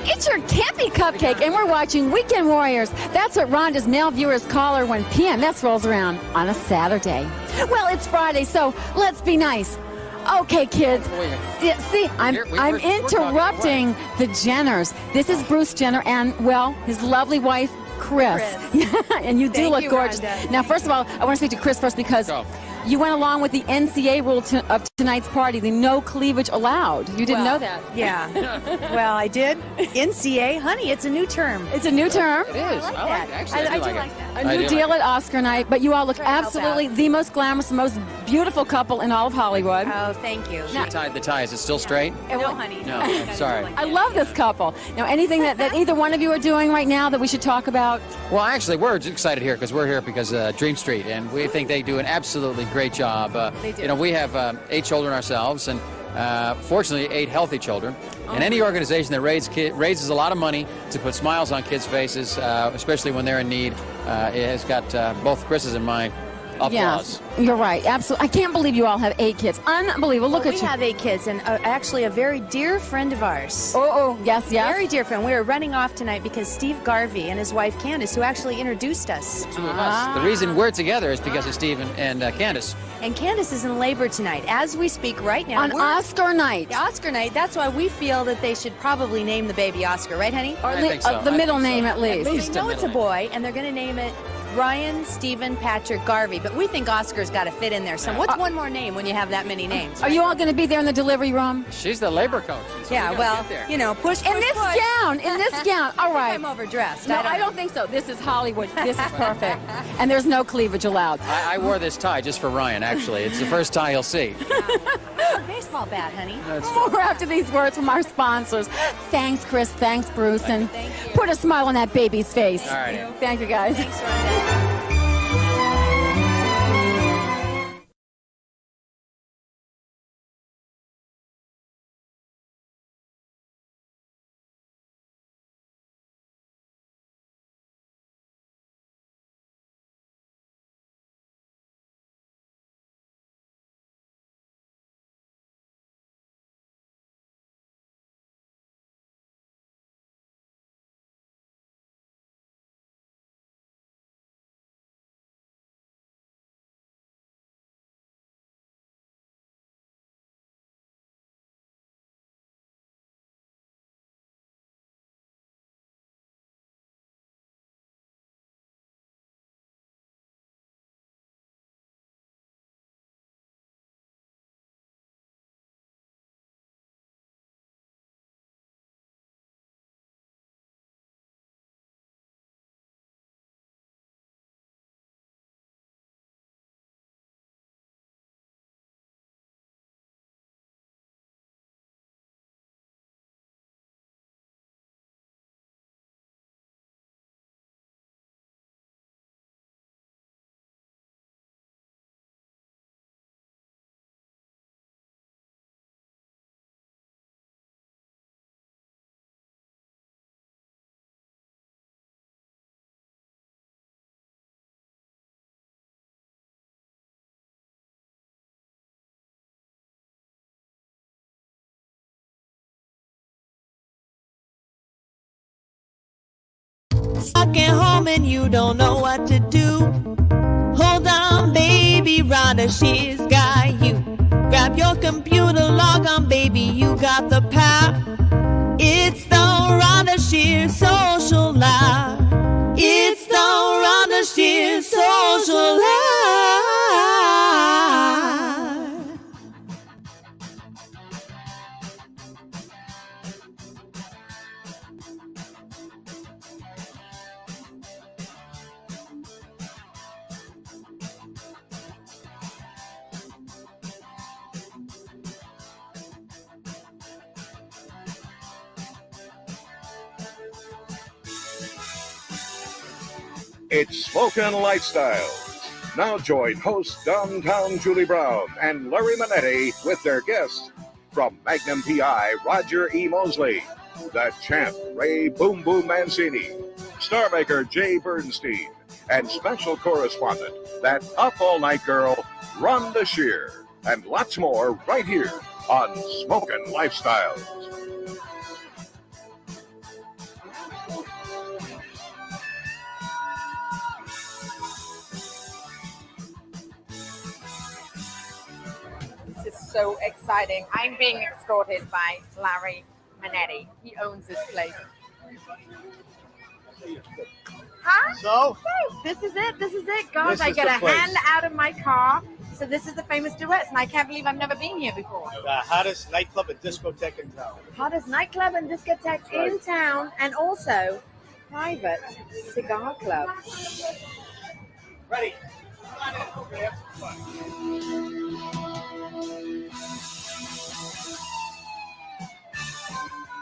It's your campy cupcake, and we're watching Weekend Warriors. That's what Rhonda's male viewers call her when PMS rolls around on a Saturday. Well, it's Friday, so let's be nice. Okay, kids. Yeah, see, I'm interrupting the Jenners. This is Bruce Jenner and, well, his lovely wife, Chris. And you do look gorgeous. Rhonda. Now, first of all, I want to speak to Chris first because you went along with the NCA rule of tonight's party, the no cleavage allowed. You didn't know that. Yeah. Well, I did. NCA, honey, it's a new term. It's a new term. It is. I like that. Actually, I do like that. A new deal at Oscar night, but you all look absolutely the most glamorous, most beautiful couple in all of Hollywood. Oh, thank you. She tied the tie. Is it still straight? No, honey. No, I'm sorry. I love this couple. Now, anything that either one of you are doing right now that we should talk about? Well, actually, we're excited here because we're here because Dream Street, and we think they do an absolutely great job. They do. You know, we have 8 children ourselves, and fortunately, 8 healthy children. And any organization that raises a lot of money to put smiles on kids' faces, especially when they're in need, it has got both Chris's and my applause. Yes, you're right. Absolutely. I can't believe you all have 8 kids. Unbelievable. Look at We you. have 8 kids, and actually a very dear friend of ours. Oh, yes. Very dear friend. We are running off tonight because Steve Garvey and his wife Candace, who actually introduced us. 2 of us. The reason we're together is because of Steve and Candace. And Candace is in labor tonight, as we speak right now. On Oscar night. The Oscar night. That's why we feel that they should probably name the baby Oscar, right, honey? Or I think so. the I middle think so. name, at least. They know it's a boy, and they're going to name it Ryan Stephen Patrick Garvey. But we think Oscar's got to fit in there. So what's one more name when you have that many names? Are you all going to be there in the delivery room? She's the labor coach. So Yeah, we gotta well, get there. you know, push. In this gown. All right. I'm overdressed. No, I don't think so. This is Hollywood. This is perfect. And there's no cleavage allowed. I wore this tie just for Ryan, actually. It's the first tie he'll see. Baseball bat, honey. More after these words from our sponsors. Thanks, Chris. Thanks, Bruce. And put a smile on that baby's face. All right. Thank you, guys. Thanks, Rhonda. Stuck at home and you don't know what to do. Hold on, baby, Rhonda, she's got you. Grab your computer, log on, baby, you got the power. It's the Rhonda Shear Social Live. It's the Rhonda Shear Social Live. It's Smokin' Lifestyles. Now join host Downtown Julie Brown and Larry Manetti with their guests from Magnum PI Roger E. Mosley, the champ Ray Boom Boom Mancini, star maker Jay Bernstein, and special correspondent, that up all night girl, Rhonda Shear, and lots more right here on Smokin' Lifestyles. so exciting. I'm being escorted by Larry Manetti. He owns this place. Hi. So, This is it. This is it. Gosh, This I is get the a place. hand out of my car. So this is the famous Duets, and I can't believe I've never been here before. the hottest nightclub and discotheque in town. Hottest nightclub and discotheque in town, and also private cigar club. Ready?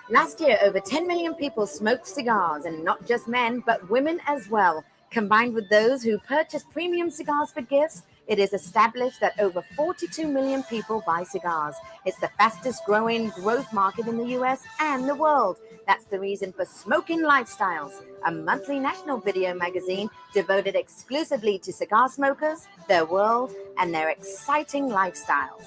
Last year, over 10 million people smoked cigars, and not just men, but women as well. Combined with those who purchase premium cigars for gifts, it is established that over 42 million people buy cigars. It's the fastest growing growth market in the US and the world. That's the reason for Smoking Lifestyles, a monthly national video magazine devoted exclusively to cigar smokers, their world, and their exciting lifestyles.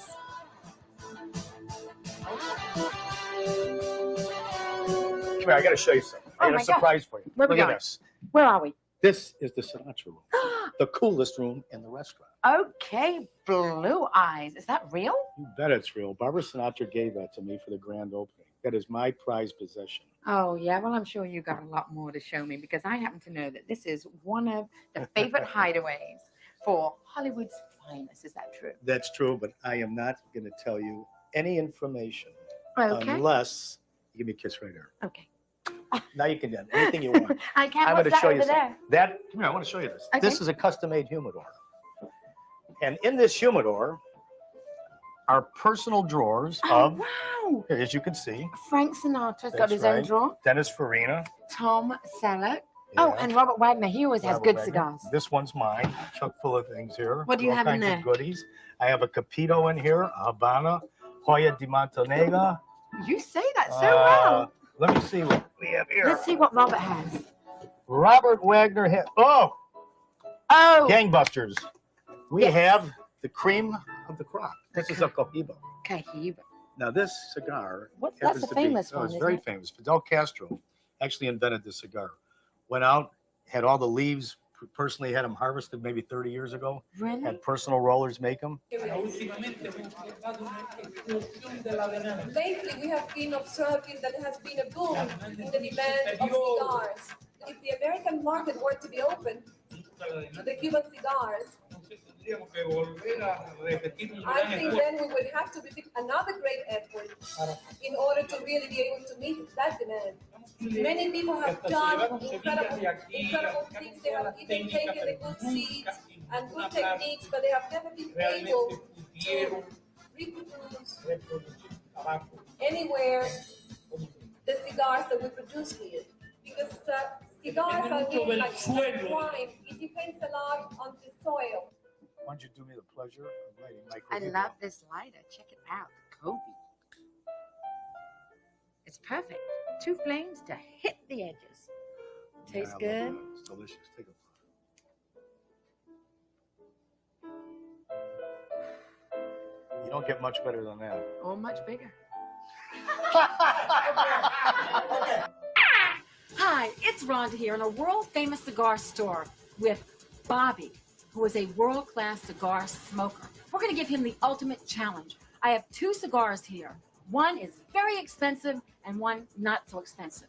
Come here, I got to show you something. I Oh got my a surprise for you. Where we Look at going? this. Where are we? This is the Sinatra room, the coolest room in the restaurant. Okay, Blue Eyes. Is that real? You bet it's real. Barbara Sinatra gave that to me for the grand opening. That is my prized possession. Oh, yeah. Well, I'm sure you got a lot more to show me because I happen to know that this is one of the favorite hideaways for Hollywood's finest. Is that true? That's true, but I am not going to tell you any information Okay. unless you give me a kiss right here. Okay. Now you can do anything you want. I can't. I'm What's going to that show you over something. there? That, come here, I want to show you this. Okay. This is a custom-made humidor. And in this humidor are personal drawers Oh, of, wow. as you can see, Frank Sinatra's got That's his own right. drawer. Dennis Farina. Tom Selleck. Oh, Yeah. and Robert Wagner. He always has Robert good Wagner. cigars. This one's mine, chock full of things here. What do you All have in kinds of there? goodies. I have a Capito in here, a Habana, Hoya de Montenegro. You say that so well. Let me see what we have here. Let's see what Robert has. Robert Wagner. Oh, Oh, gangbusters. We Yes. have the cream of the crop. This is a Cohiba. Cahiba. Now this cigar What? happens That's a to be- famous oh, one. it's Isn't very it? famous. Fidel Castro actually invented this cigar. Went out, had all the leaves, personally had them harvested maybe 30 years ago. Really? Had personal rollers make them. Lately, we have been observing that there has been a boom in the demand of cigars. If the American market were to be open to the Cuban cigars, I think then we would have to repeat another great effort in order to really be able to meet that demand. Many people have done incredible things. They have even taken the good seeds and good techniques, but they have never been able to reproduce anywhere the cigars that we produce here. Because cigars are really like wine. It depends a lot on the soil. Why don't you do me the pleasure of lighting my I Cohiba? love this lighter. Check it out. The Kobe. It's perfect. 2 flames to hit the edges. Tastes Yeah, I love good. it. It's delicious. Take a You don't get much better than that. Or much bigger. Hi, it's Rhonda here in a world-famous cigar store with Bobby, who is a world-class cigar smoker. We're going to give him the ultimate challenge. I have 2 cigars here. One is very expensive and one not so expensive.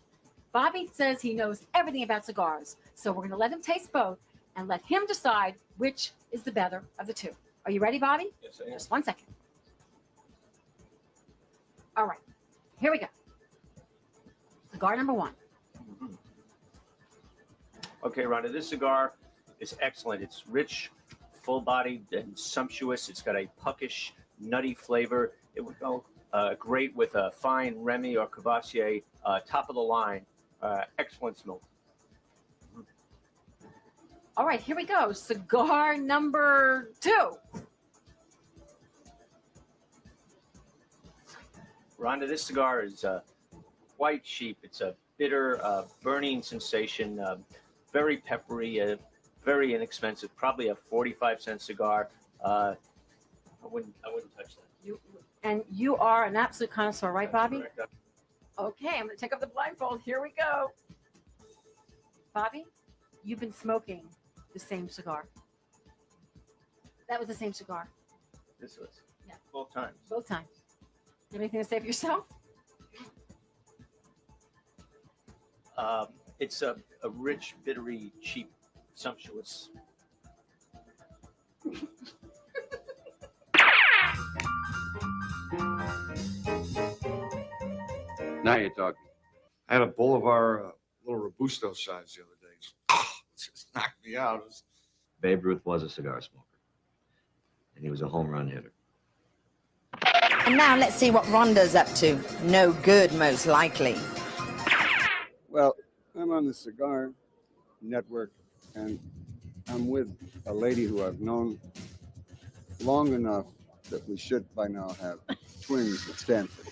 Bobby says he knows everything about cigars, so we're going to let him taste both and let him decide which is the better of the 2. Are you ready, Bobby? Yes, I am. Just 1 second. All right, here we go. Cigar number 1. Okay, Rhonda, this cigar is excellent. It's rich, full-bodied, and sumptuous. It's got a puckish, nutty flavor. It would go great with a fine Remy or Cavassier, top of the line. Excellent smoke. All right, here we go. Cigar number 2. Rhonda, this cigar is quite cheap. It's a bitter, burning sensation, very peppery, very inexpensive. Probably a 45-cent cigar. I wouldn't touch that. And you are an absolute connoisseur, right, Bobby? Correct. Okay, I'm going to take off the blindfold. Here we go. Bobby, you've been smoking the same cigar. That was the same cigar. This was. Both times. Both times. You have anything to say for yourself? It's a rich, bittery, cheap, sumptuous. Now you're talking. I had a bowl of our little Robusto size the other day. It just knocked me out. Babe Ruth was a cigar smoker, and he was a home run hitter. And now let's see what Rhonda's up to. No good, most likely. Well, I'm on the Cigar Network, and I'm with a lady who I've known long enough that we should by now have twins at Stanford.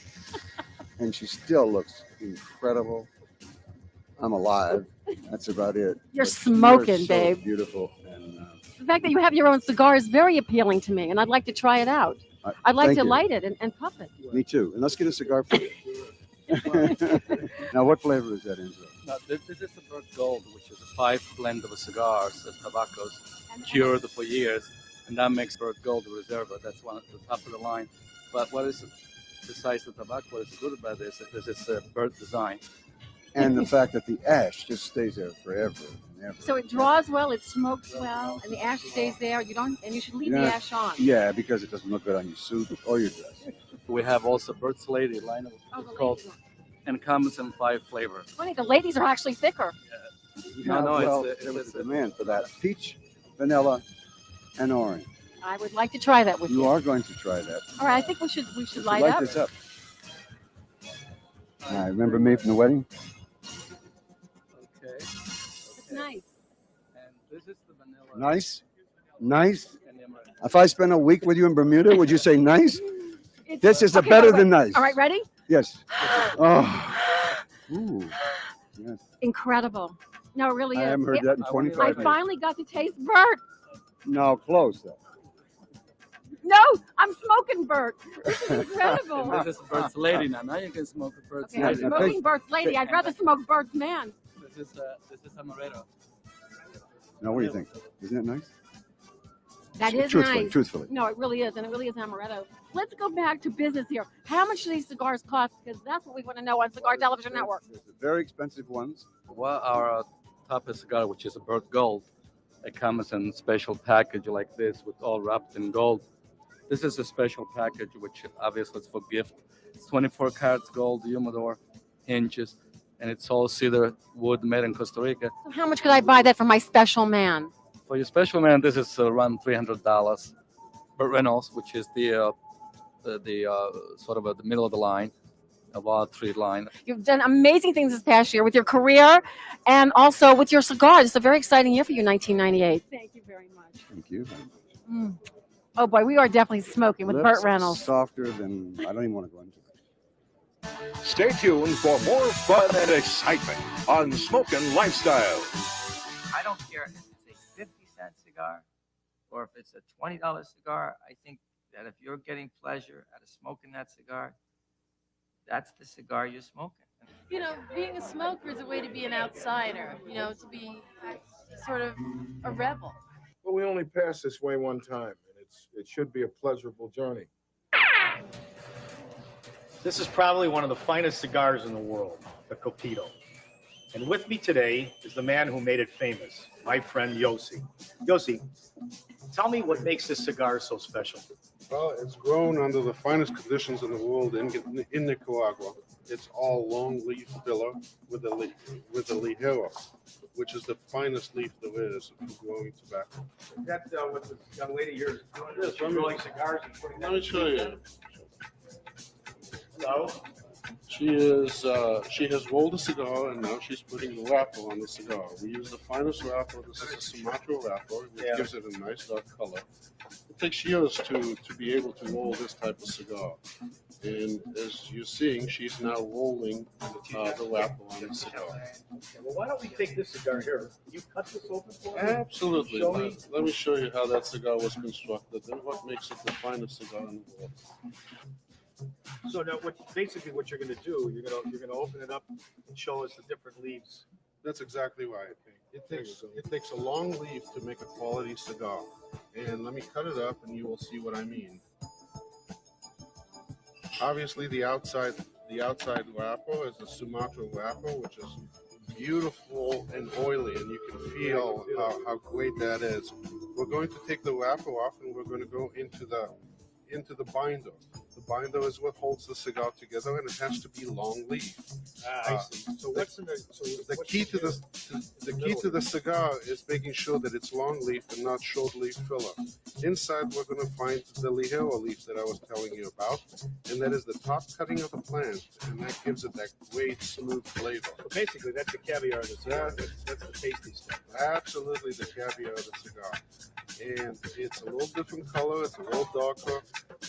And she still looks incredible. I'm alive. That's about it. You're But smoking, so babe. Beautiful. And The fact that you have your own cigar is very appealing to me, and I'd like to try it out. I'd like thank to you. light it and puff it. Me too. And let's get a cigar for you. Now, what flavor is that, Enzo? Now, this is the Burt Gold, which is a 5 blend of cigars and tobaccos cured for years, and that makes Burt Gold Reserva. That's one at the top of the line. But what is besides the tobacco, what is good about this is a Burt design. And the fact that the ash just stays there forever and ever. So it draws well, it smokes well, and the ash stays there. You should leave the ash on. Yeah, because it doesn't look good on your suit or your dress. We have also Burt's Lady line of called, and comes in 5 flavors. Funny, the ladies are actually thicker. Well, there was a demand for that. Peach, vanilla, and orange. I would like to try that with you. You are going to try that. All right, I think we should light Light up. this up. Now, remember me from the wedding? Okay. It's nice. And this is the vanilla. Nice? Nice? If I spent a week with you in Bermuda, would you say nice? This is Okay, better wait. than nice. All right, ready? Yes. Oh. Ooh. Yes. Incredible. No, it really is. I haven't heard that in 25 I years. finally got to taste Burt. No, close though. No, I'm smoking Burt. This is incredible. And this is Burt's Lady now. Now you can smoke a Burt's Okay, I'm Lady. smoking Burt's Lady. I'd rather smoke Burt's Man. This is amaretto. Now, what do you think? Isn't it nice? That is Truthfully, nice. truthfully. No, it really is, and it really is amaretto. Let's go back to business here. How much do these cigars cost? Because that's what we want to know on Cigar Television Network. There's the very expensive ones. Well, our top cigar, which is a Burt Gold, it comes in special package like this, with all wrapped in gold. This is a special package, which obviously is for gift. It's 24 carats gold, humidor, hinges, and it's all cedar wood made in Costa Rica. So how much could I buy that for my special man? For your special man, this is around $300. Burt Reynolds, which is the sort of at the middle of the line, a Wild Tree line. You've done amazing things this past year with your career and also with your cigars. It's a very exciting year for you, 1998. Thank you very much. Thank you. Mm. Oh boy, we are definitely smoking with Lips Burt Reynolds. Softer than, I don't even want to go into it. Stay tuned for more fun and excitement on Smokin' Lifestyle. I don't care if it's a 50-cent cigar or if it's a $20 cigar. I think that if you're getting pleasure out of smoking that cigar, that's the cigar you're smoking. You know, being a smoker is a way to be an outsider, you know, to be sort of a rebel. Well, we only pass this way one time, and it should be a pleasurable journey. This is probably one of the finest cigars in the world, the Copito. And with me today is the man who made it famous, my friend Yossi. Yossi, tell me what makes this cigar so special. Well, it's grown under the finest conditions in the world in Nicaragua. It's all long leaf filler with a ligero, which is the finest leaf there is for growing tobacco. That's what this young lady here is doing. This, she's rolling cigars and putting Let me show you. Hello? She has rolled a cigar and now she's putting the wrapper on the cigar. We use the finest wrapper. This is a Sumatra wrapper, which gives it a nice dark color. It takes years to be able to roll this type of cigar. And as you're seeing, she's now rolling the wrapper on the cigar. Well, why don't we take this cigar here? Can you cut this open for me? Absolutely. Show me. Let me show you how that cigar was constructed and what makes it the finest cigar in the world. So now, what you're going to do, you're going to open it up and show us the different leaves. That's exactly right. It takes a long leaf to make a quality cigar. And let me cut it up and you will see what I mean. Obviously, the outside wrapper is the Sumatra wrapper, which is beautiful and oily, and you can feel how great that is. We're going to take the wrapper off, and we're going to go into the binder. The binder is what holds the cigar together, and it has to be long leaf. I see. So what's in the The key to the cigar is making sure that it's long leaf and not short leaf filler. Inside, we're going to find the ligero leaf that I was telling you about, and that is the top cutting of the plant, and that gives it that great smooth flavor. So basically, that's the caviar of the cigar. That's the tasty stuff. Absolutely, the caviar of the cigar. And it's a little different color, it's a little darker,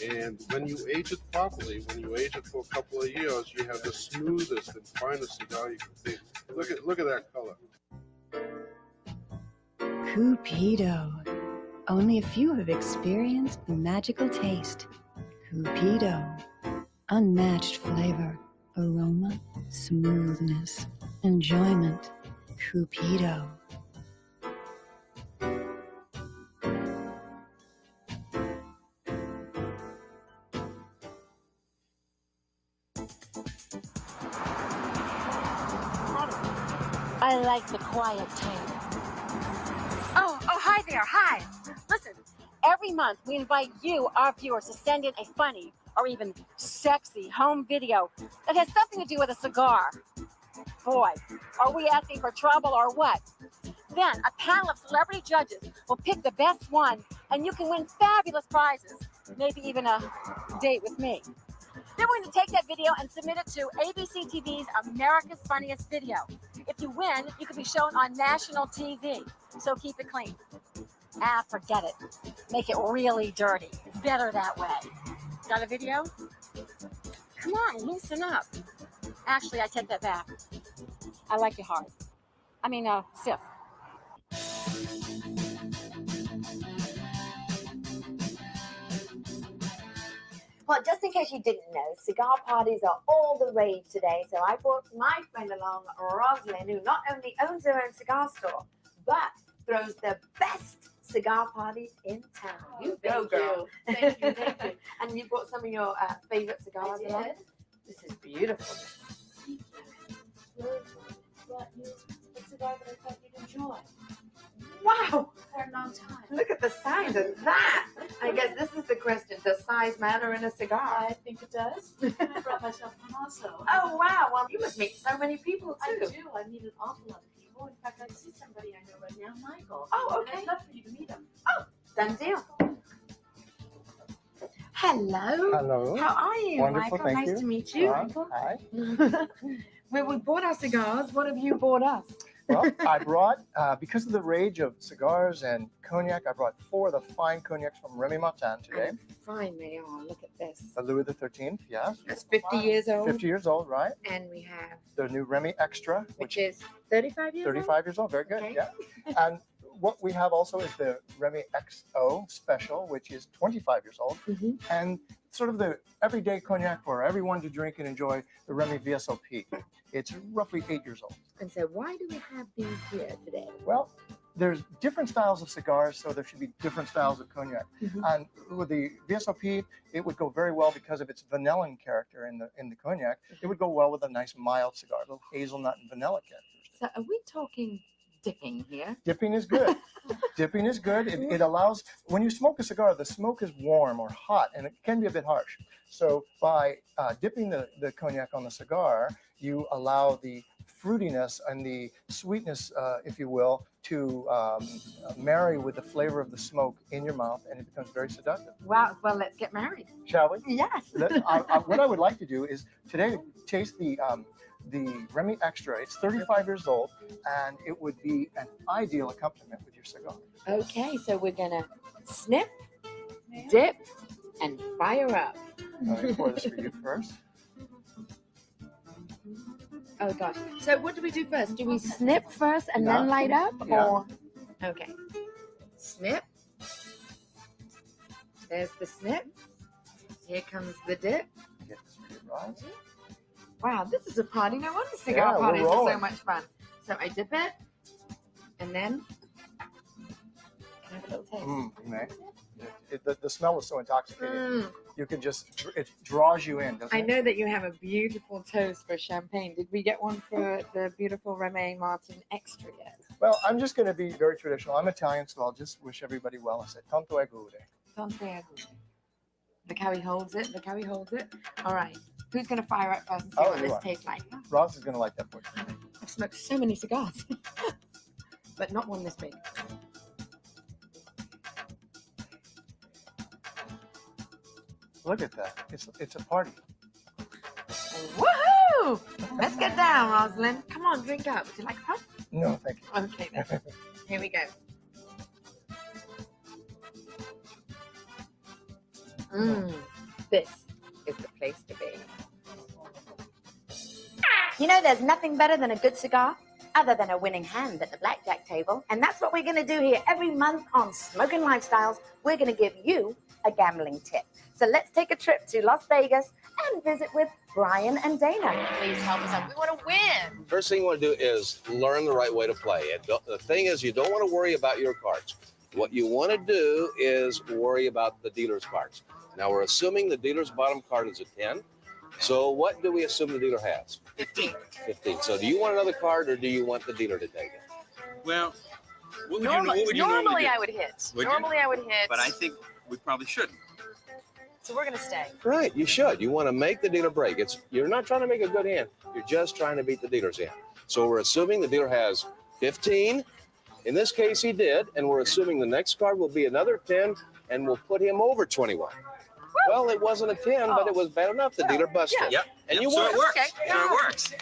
and when you age it properly, when you age it for a couple of years, you have the smoothest and finest cigar you can taste. Look at that color. Cupido. Only a few have experienced the magical taste. Cupido. Unmatched flavor, aroma, smoothness, enjoyment. Cupido. I like the quiet tape. Oh, hi there. Hi. Listen, every month we invite you, our viewers, to send in a funny or even sexy home video that has something to do with a cigar. Boy, are we asking for trouble or what? Then a panel of celebrity judges will pick the best one, and you can win fabulous prizes, maybe even a date with me. Then we're going to take that video and submit it to ABC TV's America's Funniest Video. If you win, you can be shown on national TV. So keep it clean. Forget it. Make it really dirty. It's better that way. Got a video? Come on, loosen up. Actually, I take that back. I like you hard. I mean, stiff. Well, just in case you didn't know, cigar parties are all the rage today. So I brought my friend along, Rosalind, who not only owns her own cigar store, but throws the best cigar parties in town. You go, girl. Thank you. And you brought some of your favorite cigars I along? did. This is beautiful. Brought you a cigar that I thought you'd enjoy. Wow. For a long time. Look at the size of that. I guess this is the question. Does size matter in a cigar? I think it does. I brought myself one also. Oh, wow. Well, you must meet so many people, too. I do. I meet an awful lot of people. In fact, I see somebody I know right now, Michael. Oh, And okay. I'd love for you to meet him. Oh, done deal. Hello. Hello. How are you, Wonderful, Michael? thank Nice you. to meet you. Hi. Well, we bought our cigars. What have you bought us? Well, I brought, because of the rage of cigars and cognac, I brought 4 of the fine cognacs from Remy Martin today. Fine they are. Look at this. The Louis XIII, yes. That's 50 years old. 50 years old, right? And we have, The new Remy Extra, which is 35 years old? 35 years old, very good, Okay. yeah. And what we have also is the Remy XO Special, which is 25 years old. And sort of the everyday cognac for everyone to drink and enjoy, the Remy VSOP. It's roughly 8 years old. And so why do we have these here today? Well, there's different styles of cigars, so there should be different styles of cognac. And with the VSOP, it would go very well because of its vanillin character in the cognac. It would go well with a nice mild cigar, a little hazelnut and vanilla character. So are we talking dipping here? Dipping is good. Dipping is good. It allows, when you smoke a cigar, the smoke is warm or hot, and it can be a bit harsh. So by dipping the cognac on the cigar, you allow the fruitiness and the sweetness, if you will, to marry with the flavor of the smoke in your mouth, and it becomes very seductive. Wow. Well, let's get married. Shall we? Yes. What I would like to do is today taste the Remy Extra. It's 35 years old, and it would be an ideal accompaniment with your cigar. Okay, so we're going to snip, dip, and fire up. Let me pour this for you first. Oh, gosh. So what do we do first? Do we snip first and Yeah. then light up? Yeah. Or okay. Snip. There's the snip. Here comes the dip. Get this for you, Roz. Wow, this is a party. No wonder cigar Yeah, we're parties are so rolling. much fun. So I dip it, and then Have a little taste. You may. The smell is so intoxicating. Mm. You could just, it draws you in, doesn't I it? know that you have a beautiful toast for champagne. Did we get one for the beautiful Remy Martin Extra yet? Well, I'm just going to be very traditional. I'm Italian, so I'll just wish everybody well and say tanto agure. Tanto agure. Look how he holds it. Look how he holds it. All right. Who's going to fire up first and see what you this are. tastes like? Ross is going to like that for you. I've smoked so many cigars, but not one this big. Look at that. It's a party. Woohoo! Let's get down, Rosalind. Come on, drink up. Would you like a puff? No, thank you. Okay, then. Here we go. This is the place to be. You know, there's nothing better than a good cigar, other than a winning hand at the blackjack table. And that's what we're going to do here every month on Smoking Lifestyles. We're going to give you a gambling tip. So let's take a trip to Las Vegas and visit with Brian and Dana. Please help us out. We want to win. First thing you want to do is learn the right way to play. The thing is, you don't want to worry about your cards. What you want to do is worry about the dealer's cards. Now, we're assuming the dealer's bottom card is a 10. So what do we assume the dealer has? 15. 15. So do you want another card, or do you want the dealer to take it? Well, what would Normally, you normally do? I would hit. Would you? Normally, I would hit. But I think we probably shouldn't. So we're going to stay. Right, you should. You want to make the dealer break. You're not trying to make a good hand. You're just trying to beat the dealer's hand. So we're assuming the dealer has 15. In this case, he did. And we're assuming the next card will be another 10, and we'll put him over 21. Well, it wasn't a 10, but it was bad enough. The dealer busted. Yeah. Yep. And Yep. you So won. it works. Okay. So it works.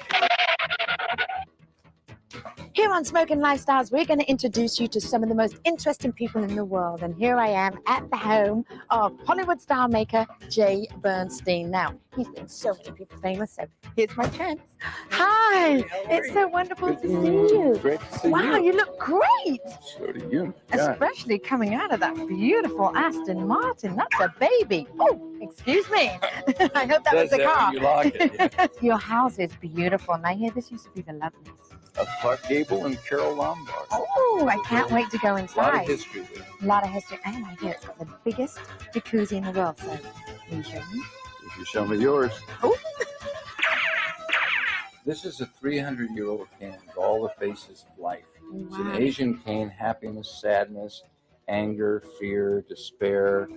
Here on Smoking Lifestyles, we're going to introduce you to some of the most interesting people in the world. And here I am at the home of Hollywood star maker Jay Bernstein. Now, he's made so many people famous, so here's my chance. Hi, it's so wonderful to see you. Great to see Wow, you. you look great. So do you. Yeah. Especially coming out of that beautiful Aston Martin. That's a baby. Oh, excuse me. I hope that was That's a car. how you like it, yeah. Your house is beautiful. And I hear this used to be the Lovelace. Of Clark Gable and Carol Lombard. Oh, I can't wait to go A lot inside. of history there. A lot of history. And I hear it's got the biggest jacuzzi in the world. So, will you show me? If you show me yours. Oh. This is a 300-year-old cane of all the faces of life. It's an Wow. Asian cane, happiness, sadness, anger, fear, despair.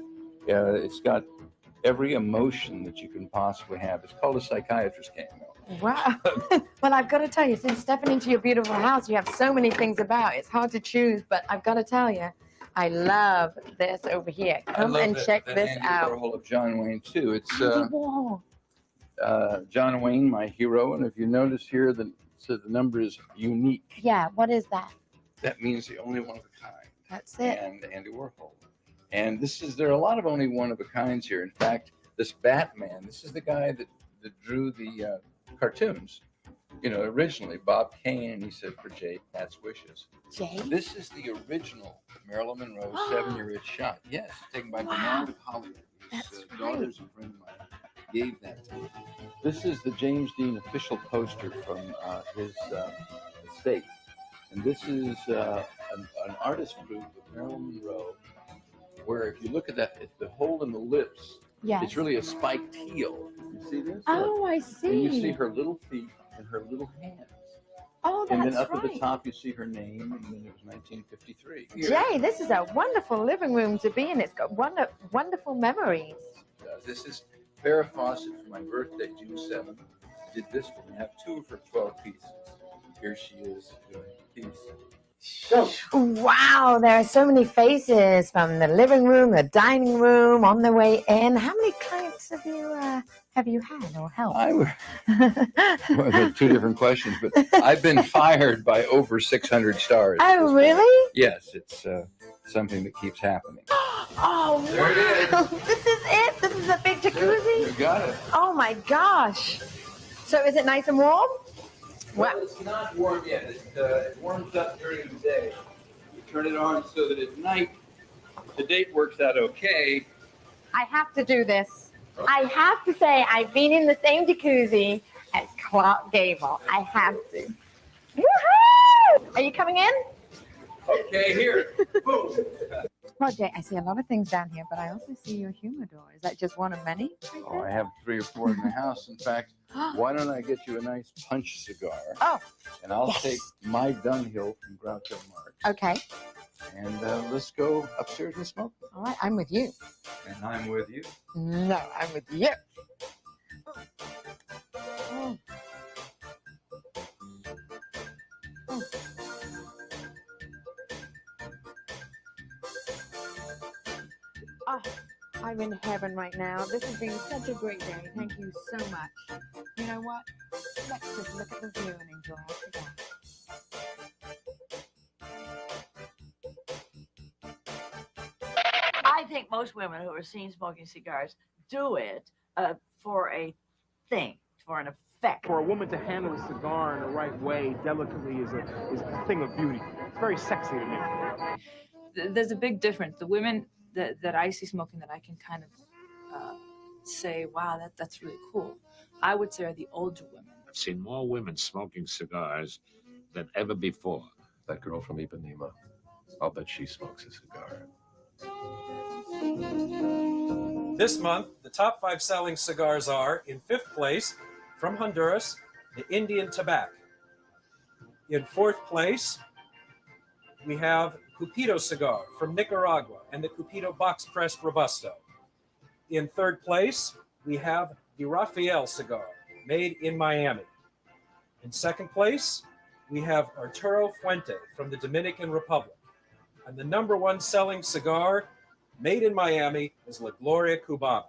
It's got every emotion that you can possibly have. It's called a psychiatrist cane, though. Wow. Well, I've got to tell you, since stepping into your beautiful house, you have so many things about. It's hard to choose, but I've got to tell you, I love this over here. Come and check this Andy out. Warhol of John Wayne, too. It's Andy Warhol. John Wayne, my hero. And if you notice here, the number is unique. Yeah, what is that? That means the only one of a kind. That's it. And Andy Warhol. And there are a lot of only one of a kinds here. In fact, this Batman, this is the guy that drew the cartoons. Originally, Bob Kane, he said for Jay, Pat's wishes. Jay? This is the original Marilyn Monroe 7-year itch shot. Yes, taken by Bernard of Hollywood. His daughter's a friend of mine. Gave that to me. This is the James Dean official poster from his estate. And this is an artist group of Marilyn Monroe, where if you look at that, the hole in the lips, Yes. it's really a spiked heel. You see this? Oh, I see. And you see her little feet and her little hands. Oh, that's And then up right. at the top, you see her name, and then it was 1953. Jay, this is a wonderful living room to be in. It's got wonderful memories. This is Farrah Fawcett for my birthday, June 7th. Did this for me. I have 2 of her 12 pieces. Here she is doing a piece. So, Wow, there are so many faces from the living room, the dining room, on the way in. How many clients have you had or helped? well, there are 2 different questions, but I've been fired by over 600 stars. Oh, really? Yes, it's something that keeps happening. Oh, There it is. wow. This is it? This is a big jacuzzi? You got it. Oh, my gosh. So is it nice and warm? Well, it's not warm yet. It warms up during the day. You turn it on so that at night the date works out okay. I have to do this. I have to say I've been in the same jacuzzi as Clark Gable. I have to. Woohoo! Are you coming in? Okay, here. Boom. Well, Jay, I see a lot of things down here, but I also see your humidor. Is that just one of many? Oh, I have 3 or 4 in the house. In fact, why don't I get you a nice punch cigar? Oh. And I'll Yes. take my Dunhill from Groucho Marx. Okay. And let's go upstairs and smoke. All right, I'm with you. And I'm with you. No, I'm with you. Oh. Oh. Oh, I'm in heaven right now. This has been such a great day. Thank you so much. You know what? Let's just look at the view and enjoy our cigar. I think most women who are seen smoking cigars do it for a thing, for an effect. For a woman to handle a cigar in the right way, delicately, is a thing of beauty. It's very sexy to me. There's a big difference. The women that I see smoking that I can kind of say, wow, that's really cool, I would say are the older women. I've seen more women smoking cigars than ever before. That girl from Ipanema, I'll bet she smokes a cigar. This month, the top 5 selling cigars are, in 5th place, from Honduras, the Indian Tobacco. In 4th place, we have Cupido cigar from Nicaragua and the Cupido box pressed Robusto. In 3rd place, we have the Rafael cigar, made in Miami. In 2nd place, we have Arturo Fuente from the Dominican Republic. And the #1 selling cigar, made in Miami, is La Gloria Cubana.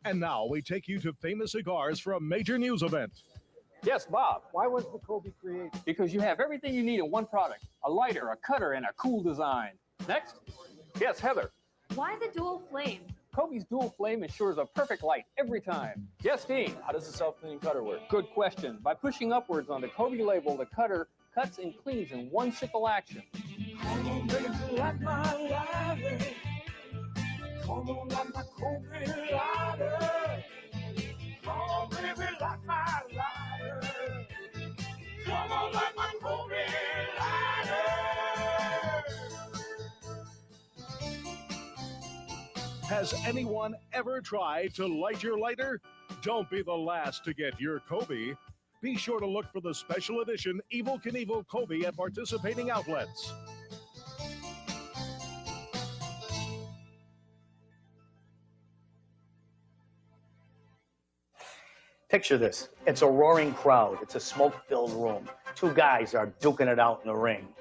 And now we take you to famous cigars for a major news event. Yes, Bob. Why was the Kobe created? Because you have everything you need in one product. A lighter, a cutter, and a cool design. Next? Yes, Heather. Why the dual flame? Kobe's dual flame ensures a perfect light every time. Yes, Dean. How does the self-cleaning cutter work? Good question. By pushing upwards on the Kobe label, the cutter cuts and cleans in one simple action. Come on, baby, like my lighter. Come on, like my Kobe lighter. Come on, baby, like my lighter. Come on, like my Kobe lighter. Has anyone ever tried to light your lighter? Don't be the last to get your Kobe. Be sure to look for the special edition Evel Knievel Kobe at participating outlets. Picture this. It's a roaring crowd. It's a smoke-filled room. 2 guys are duking it out in the ring.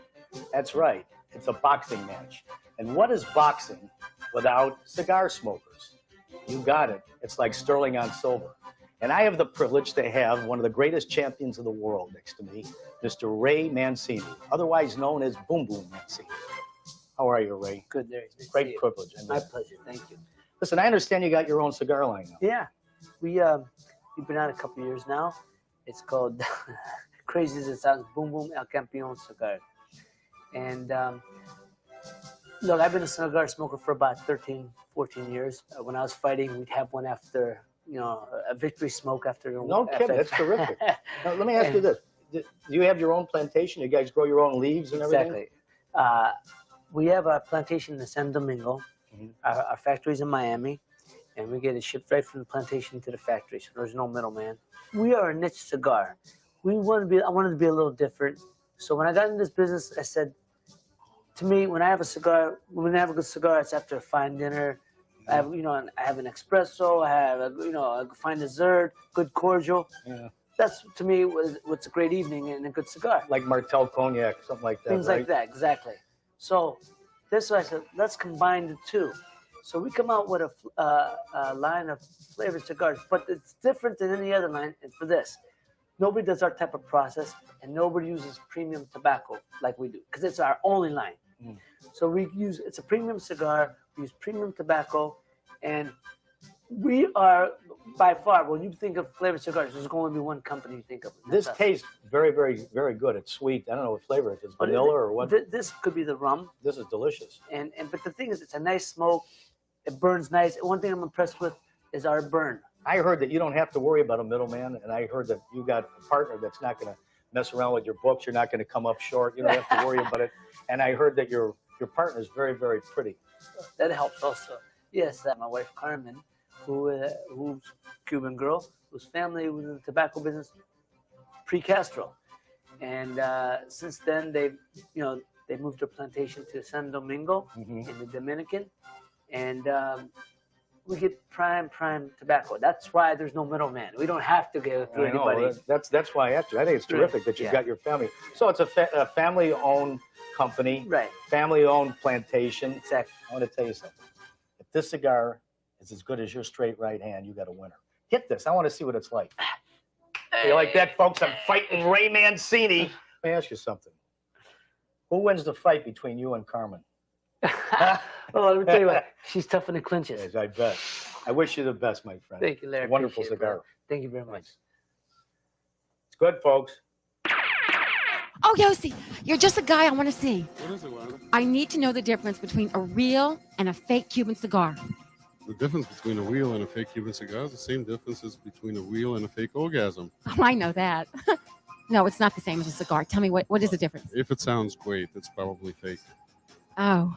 That's right. It's a boxing match. And what is boxing without cigar smokers? You got it. It's like sterling on silver. And I have the privilege to have one of the greatest champions of the world next to me, Mr. Ray Mancini, otherwise known as Boom Boom Mancini. How are you, Ray? Good day. Great privilege. My pleasure. Thank you. Listen, I understand you got your own cigar line now. Yeah, we've been out a couple years now. It's called, crazy as it sounds, Boom Boom El Campeon Cigar. And look, I've been a cigar smoker for about 13, 14 years. When I was fighting, we'd have one after, a victory smoke after. No kidding, that's terrific. Now, let me ask you this. Do you have your own plantation? You guys grow your own leaves and everything? Exactly. We have a plantation in San Domingo. Our factory's in Miami. And we get it shipped right from the plantation to the factory, so there's no middleman. We are a niche cigar. I wanted to be a little different. So when I got in this business, I said, to me, when I have a cigar, when I have a good cigar, it's after a fine dinner. I have, I have an espresso. I have, a fine dessert, good cordial. Yeah. That's to me what's a great evening and a good cigar. Like Martel Cognac, something like that. Things right? like that, exactly. So this, I said, let's combine the two. So we come out with a line of flavored cigars, but it's different than any other line. And for this, nobody does our type of process, and nobody uses premium tobacco like we do, because it's our only line. So it's a premium cigar. We use premium tobacco, and we are by far, when you think of flavored cigars, there's going to be one company you think of. This tastes very, very, very good. It's sweet. I don't know what flavor it is, vanilla or what? This could be the rum. This is delicious. But the thing is, it's a nice smoke. It burns nice. One thing I'm impressed with is our burn. I heard that you don't have to worry about a middleman, and I heard that you got a partner that's not going to mess around with your books. You're not going to come up short. You don't have to worry about it. And I heard that your partner is very, very pretty. That helps also. Yes, my wife Carmen, who's Cuban girl, whose family was in the tobacco business pre-Castro, and since then they moved their plantation to San Domingo in the Dominican, and we get prime tobacco. That's why there's no middleman. We don't have to go through anybody. That's why I asked you. I think it's terrific that you've got your family. So it's a family-owned company, right? Family-owned plantation. Exactly. I want to tell you something. If this cigar is as good as your straight right hand, you got a winner. Get this. I want to see what it's like. You like that, folks? I'm fighting Ray Mancini. Let me ask you something. Who wins the fight between you and Carmen? Oh, let me tell you what. She's tough in the clinches. Yes, I bet. I wish you the best, my friend. Thank you, Larry. It's a wonderful Appreciate it, cigar. brother. Thank you very much. It's good, folks. Oh, Yossi, you're just a guy I want to see. What is it, Wanda? I need to know the difference between a real and a fake Cuban cigar. The difference between a real and a fake Cuban cigar is the same difference as between a real and a fake orgasm. Oh, I know that. No, it's not the same as a cigar. Tell me, what is the difference? If it sounds great, it's probably fake. Oh.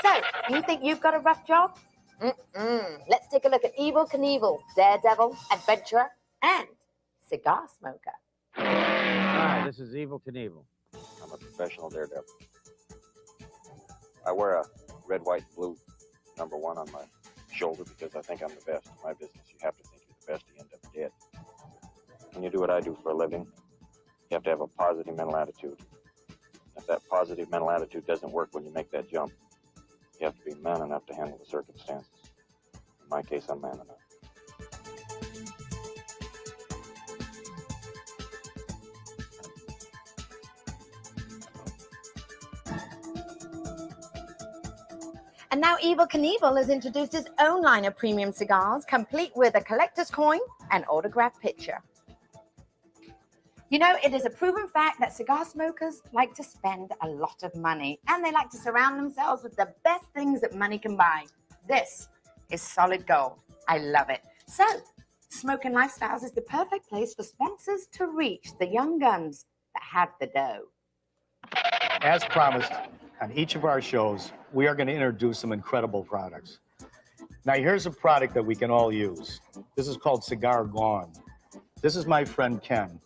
So, you think you've got a rough job? Let's take a look at Evel Knievel, daredevil, adventurer, and cigar smoker. Hi, this is Evel Knievel. I'm a professional daredevil. I wear a red, white, blue #1 on my shoulder because I think I'm the best in my business. You have to think you're the best to end up dead. When you do what I do for a living, you have to have a positive mental attitude. If that positive mental attitude doesn't work when you make that jump, you have to be man enough to handle the circumstances. In my case, I'm man enough. And now Evel Knievel has introduced his own line of premium cigars, complete with a collector's coin and autographed picture. You know, it is a proven fact that cigar smokers like to spend a lot of money, and they like to surround themselves with the best things that money can buy. This is solid gold. I love it. So, Smoking Lifestyles is the perfect place for sponsors to reach the young guns that have the dough. As promised, on each of our shows, we are going to introduce some incredible products. Now, here's a product that we can all use. This is called Cigar Gone. This is my friend Ken.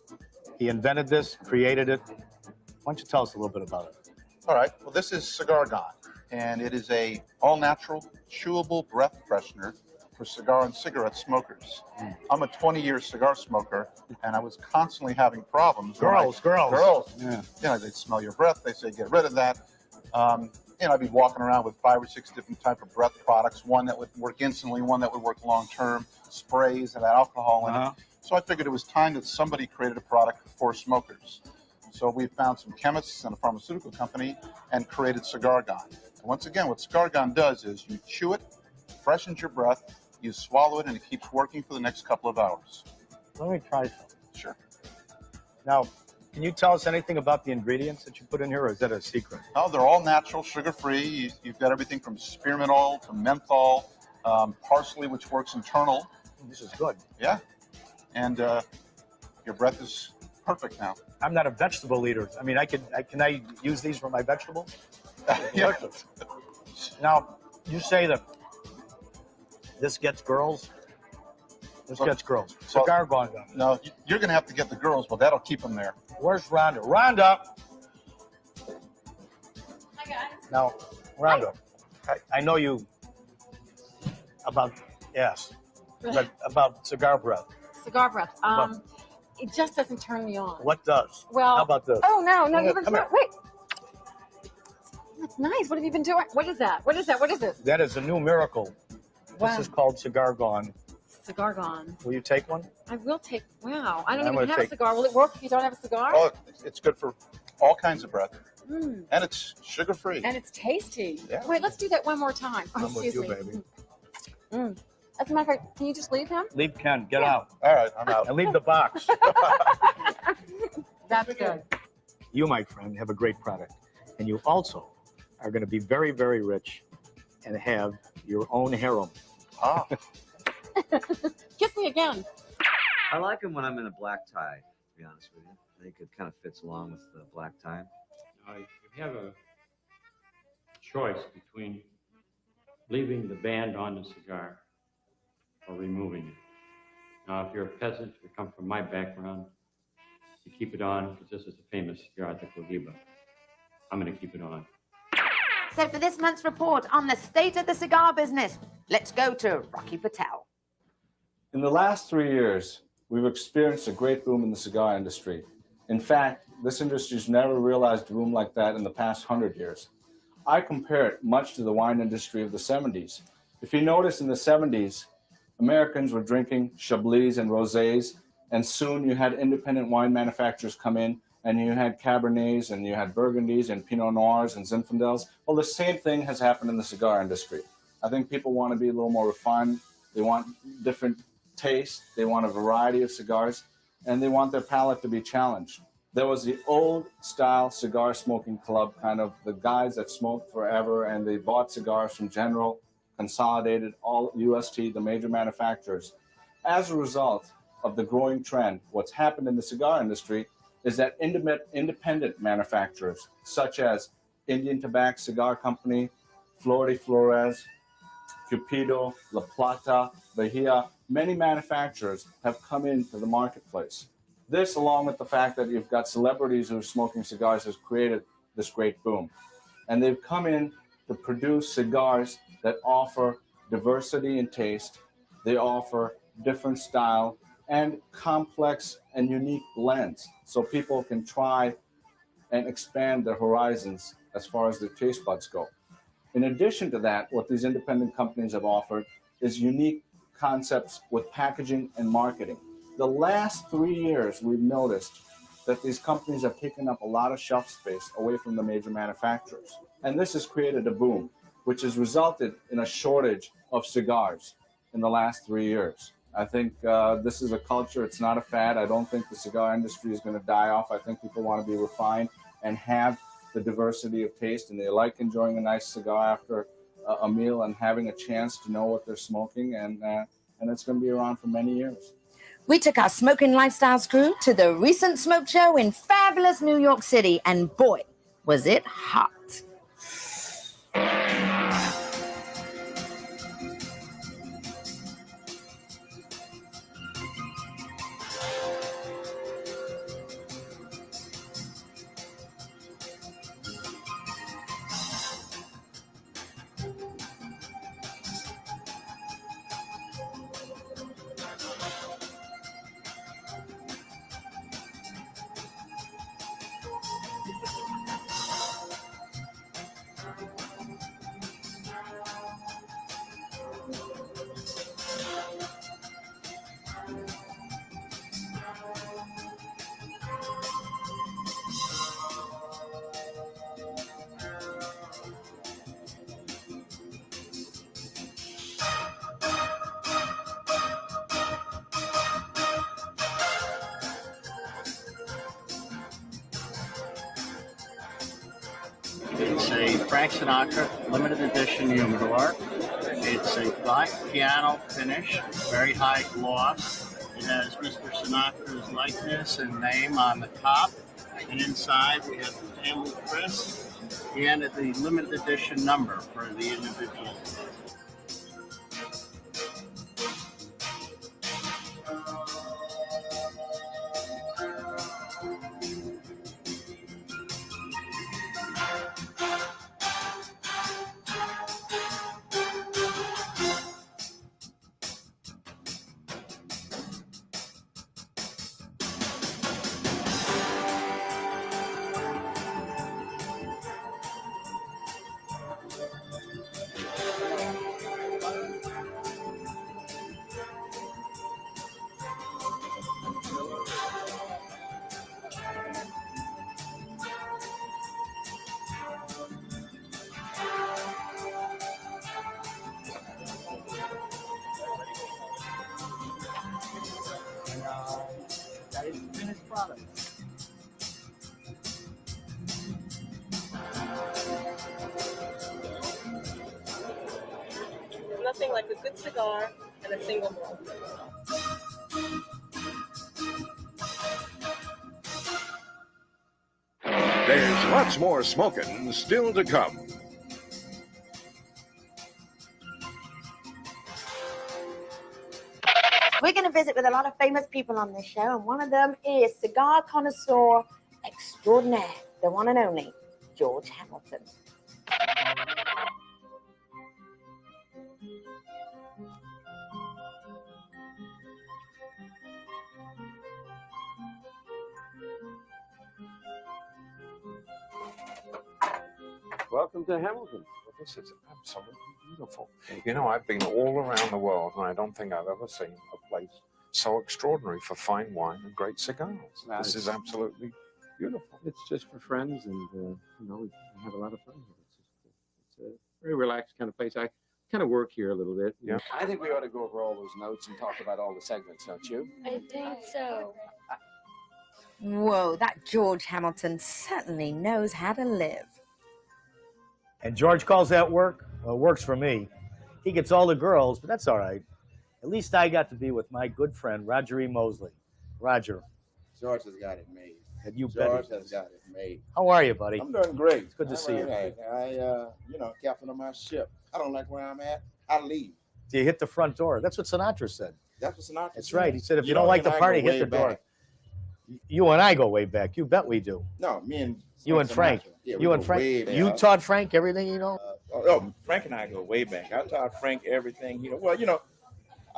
He invented this, created it. Why don't you tell us a little bit about it? All right. Well, this is Cigar Gone, and it is a all-natural, chewable breath freshener for cigar and cigarette smokers. I'm a 20-year cigar smoker, and I was constantly having problems. Girls. Yeah. You know, they smell your breath. They say, get rid of that. I'd be walking around with 5 or 6 different type of breath products, one that would work instantly, one that would work long-term, sprays that had alcohol in it. So I figured it was time that somebody created a product for smokers. So we found some chemists and a pharmaceutical company and created Cigar Gone. And once again, what Cigar Gone does is you chew it, freshens your breath, you swallow it, and it keeps working for the next couple of hours. Let me try some. Sure. Now, can you tell us anything about the ingredients that you put in here, or is that a secret? No, they're all natural, sugar-free. You've got everything from spearmint oil to menthol, parsley, which works internal. This is good. Yeah. And your breath is perfect now. I'm not a vegetable eater. I mean, can I use these for my vegetables? Yeah. Now, you say that this gets girls? This gets girls. Cigar Gone. No, you're going to have to get the girls, but that'll keep them there. Where's Rhonda? Rhonda! Hi, guys. Now, Rhonda, I know you about cigar breath. Cigar breath. It just doesn't turn me on. What does? Well, how about this? Oh, no, Come you've been here. wait. That's nice. What have you been doing? What is that? What is it? That is a new miracle. Wow. This is called Cigar Gone. Cigar Gone. Will you take one? I will take. Wow. I don't I'm even gonna have a take- cigar. Will it work if you don't have a cigar? Oh, it's good for all kinds of breath. Mm. And it's sugar-free. And it's tasty. Yeah. Wait, let's do that one more time. Oh, I'm with excuse you, me. baby. Mm. As a matter of fact, can you just leave him? Leave Ken. Get out. All right, I'm out. And leave the box. That's good. You, my friend, have a great product. And you also are going to be very, very rich and have your own harem. Ah. Kiss me again. I like him when I'm in a black tie. to be honest with you. I think it kind of fits along with the black tie. You have a choice between leaving the band on the cigar or removing it. Now, if you're a peasant, you come from my background, you keep it on because this is a famous cigar, the Cohiba. I'm going to keep it on. So for this month's report on the state of the cigar business, let's go to Rocky Patel. In the last 3 years, we've experienced a great boom in the cigar industry. In fact, this industry's never realized a boom like that in the past 100 years. I compare it much to the wine industry of the 70s. If you notice, in the 70s, Americans were drinking Chablis and Rosés, and soon you had independent wine manufacturers come in, and you had Cabernets, and you had Burgundies, and Pinot Noirs, and Zinfandels. Well, the same thing has happened in the cigar industry. I think people want to be a little more refined. They want different tastes. They want a variety of cigars, and they want their palate to be challenged. There was the old style cigar smoking club, kind of the guys that smoked forever, and they bought cigars from General, Consolidated, all UST, the major manufacturers. As a result of the growing trend, what's happened in the cigar industry is that independent manufacturers, such as Indian Tobacco Cigar Company, Flor de Flores, Cupido, La Plata, Bahia, many manufacturers have come into the marketplace. This, along with the fact that you've got celebrities who are smoking cigars, has created this great boom. And they've come in to produce cigars that offer diversity in taste. They offer different style and complex and unique blends, so people can try and expand their horizons as far as their taste buds go. In addition to that, what these independent companies have offered is unique concepts with packaging and marketing. The last 3 years, we've noticed that these companies have taken up a lot of shelf space away from the major manufacturers. And this has created a boom, which has resulted in a shortage of cigars in the last 3 years. I think this is a culture, it's not a fad. I don't think the cigar industry is going to die off. I think people want to be refined and have the diversity of taste, and they like enjoying a nice cigar after a meal and having a chance to know what they're smoking, and it's going to be around for many years. We took our Smoking Lifestyles crew to the recent smoke show in fabulous New York City, and boy, was it hot. It's a Frank Sinatra limited edition humidor. It's a black piano finish, very high gloss. It has Mr. Sinatra's likeness and name on the top. And inside we have the family crest and the limited edition number for the individual. That is the finished product. There's nothing like a good cigar and a single roll. There's lots more smoking still to come. We're going to visit with a lot of famous people on this show, and one of them is cigar connoisseur extraordinaire, the one and only George Hamilton. Welcome to Hamilton. Well, this is absolutely beautiful. You know, I've been all around the world, and I don't think I've ever seen a place so extraordinary for fine wine and great cigars. This is absolutely beautiful. It's just for friends, and you know, we have a lot of fun here. It's a very relaxed kind of place. I kind of work here a little bit. Yeah. I think we ought to go over all those notes and talk about all the segments, don't you? I think so. Whoa, that George Hamilton certainly knows how to live. And George calls that work? Well, it works for me. He gets all the girls, but that's all right. At least I got to be with my good friend, Roger E. Mosley. Roger. George has got it made. And you George bet. has got it made. How are you, buddy? I'm doing great. It's good to see you. You know, captain of my ship. I don't like where I'm at. I leave. Do you hit the front door? That's what Sinatra said. That's what Sinatra That's said. right. He said, if you don't like the party, hit the door. You and I go way back. You bet we do. No, me and you and Frank. Yeah, you and Frank. You taught Frank everything you know? Frank and I go way back. I taught Frank everything. You know, well, you know,